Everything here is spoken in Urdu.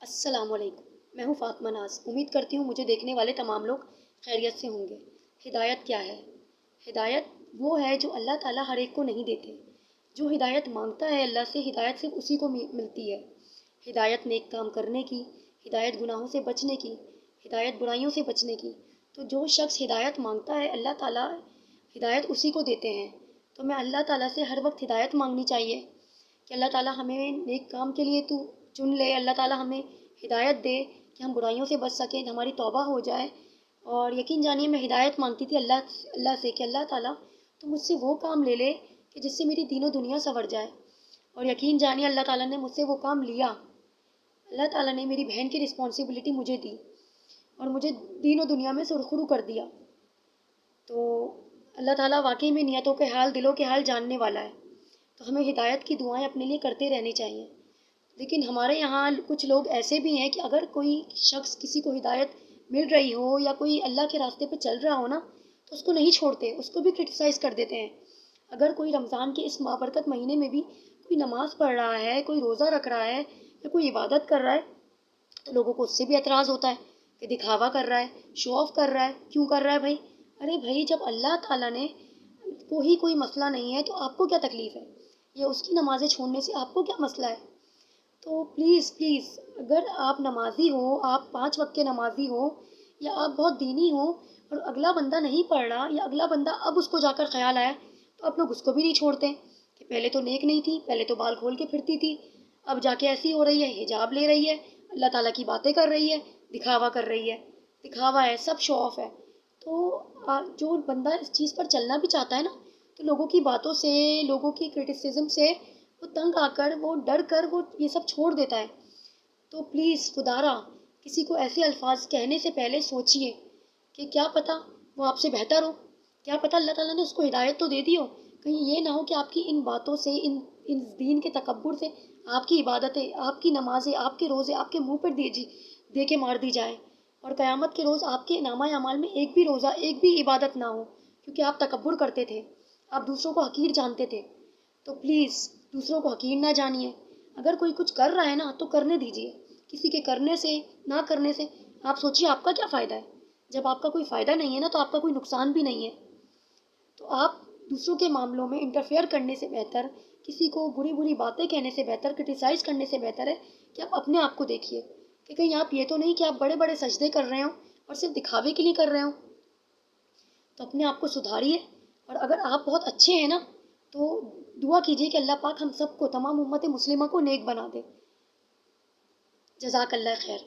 السلام علیکم، میں ہوں فاطمہ ناز۔ امید کرتی ہوں مجھے دیکھنے والے تمام لوگ خیریت سے ہوں گے۔ ہدایت کیا ہے؟ ہدایت وہ ہے جو اللہ تعالیٰ ہر ایک کو نہیں دیتے۔ جو ہدایت مانگتا ہے اللہ سے، ہدایت صرف اسی کو ملتی ہے۔ ہدایت نیک کام کرنے کی، ہدایت گناہوں سے بچنے کی، ہدایت برائیوں سے بچنے کی۔ تو جو شخص ہدایت مانگتا ہے اللہ تعالیٰ ہدایت اسی کو دیتے ہیں۔ تو میں اللہ تعالیٰ سے ہر وقت ہدایت مانگنی چاہیے کہ اللہ تعالیٰ ہمیں نیک کام کے لیے تو چن لے، اللہ تعالیٰ ہمیں ہدایت دے کہ ہم برائیوں سے بچ سکیں، ہماری توبہ ہو جائے۔ اور یقین جانیے میں ہدایت مانگتی تھی اللہ سے کہ اللہ تعالیٰ تو مجھ سے وہ کام لے لے کہ جس سے میری دین و دنیا سنور جائے۔ اور یقین جانیے اللہ تعالیٰ نے مجھ سے وہ کام لیا۔ اللہ تعالیٰ نے میری بہن کی رسپانسبلٹی مجھے دی اور مجھے دین و دنیا میں سرخرو کر دیا۔ تو اللہ تعالیٰ واقعی میں نیتوں کے حال، دلوں کے حال جاننے والا ہے۔ تو ہمیں ہدایت کی دعائیں اپنے لیے کرتے رہنی چاہیے۔ لیکن ہمارے یہاں کچھ لوگ ایسے بھی ہیں کہ اگر کوئی شخص کسی کو ہدایت مل رہی ہو یا کوئی اللہ کے راستے پہ چل رہا ہو نا، تو اس کو نہیں چھوڑتے، اس کو بھی کرٹیسائز کر دیتے ہیں۔ اگر کوئی رمضان کے اس بابرکت مہینے میں بھی کوئی نماز پڑھ رہا ہے، کوئی روزہ رکھ رہا ہے یا کوئی عبادت کر رہا ہے، تو لوگوں کو اس سے بھی اعتراض ہوتا ہے کہ دکھاوا کر رہا ہے، شو آف کر رہا ہے۔ کیوں کر رہا ہے بھائی؟ ارے بھائی، جب اللہ تعالیٰ نے کوئی مسئلہ نہیں ہے تو آپ کو کیا تکلیف ہے؟ یا اس کی نمازیں چھوڑنے سے آپ کو کیا مسئلہ ہے؟ تو پلیز پلیز، اگر آپ نمازی ہو، آپ 5 وقت کے نمازی ہو، یا آپ بہت دینی ہو اور اگلا بندہ نہیں پڑھ رہا یا اگلا بندہ اب اس کو جا کر خیال آیا، تو آپ لوگ اس کو بھی نہیں چھوڑتے کہ پہلے تو نیک نہیں تھی، پہلے تو بال کھول کے پھرتی تھی، اب جا کے ایسی ہو رہی ہے، حجاب لے رہی ہے، اللہ تعالیٰ کی باتیں کر رہی ہے، دکھاوا کر رہی ہے۔ دکھاوا ہے، سب شو آف ہے۔ تو جو بندہ اس چیز پر چلنا بھی چاہتا ہے نا، تو لوگوں کی باتوں سے، لوگوں کی کرٹیسزم سے وہ تنگ آ کر، وہ ڈر کر وہ یہ سب چھوڑ دیتا ہے۔ تو پلیز خدا را، کسی کو ایسے الفاظ کہنے سے پہلے سوچئے کہ کیا پتہ وہ آپ سے بہتر ہو، کیا پتہ اللہ تعالیٰ نے اس کو ہدایت تو دے دی ہو۔ کہیں یہ نہ ہو کہ آپ کی ان باتوں سے، ان دین کے تکبر سے آپ کی عبادتیں، آپ کی نمازیں، آپ کے روزے آپ کے منہ پر دے کے مار دی جائے، اور قیامت کے روز آپ کے نامہ اعمال میں ایک بھی روزہ، ایک بھی عبادت نہ ہو، کیونکہ آپ تکبر کرتے تھے، آپ دوسروں کو حقیر جانتے تھے۔ تو پلیز دوسروں کو حقیر نہ جانیے۔ اگر کوئی کچھ کر رہا ہے نا تو کرنے دیجیے۔ کسی کے کرنے سے، نہ کرنے سے آپ سوچیے آپ کا کیا فائدہ ہے۔ جب آپ کا کوئی فائدہ نہیں ہے نا، تو آپ کا کوئی نقصان بھی نہیں ہے۔ تو آپ دوسروں کے معاملوں میں انٹرفیئر کرنے سے بہتر، کسی کو بری باتیں کہنے سے بہتر، کرٹیسائز کرنے سے بہتر ہے کہ آپ اپنے آپ کو دیکھیے کہ کہیں آپ یہ تو نہیں کہ آپ بڑے بڑے سجدے کر رہے ہوں اور صرف دکھاوے کے لیے کر رہے ہوں۔ تو اپنے آپ کو سدھاریے، اور اگر آپ بہت اچھے ہیں نا، تو دعا کیجیے کہ اللہ پاک ہم سب کو، تمام امت مسلمہ کو نیک بنا دے۔ جزاک اللہ خیر۔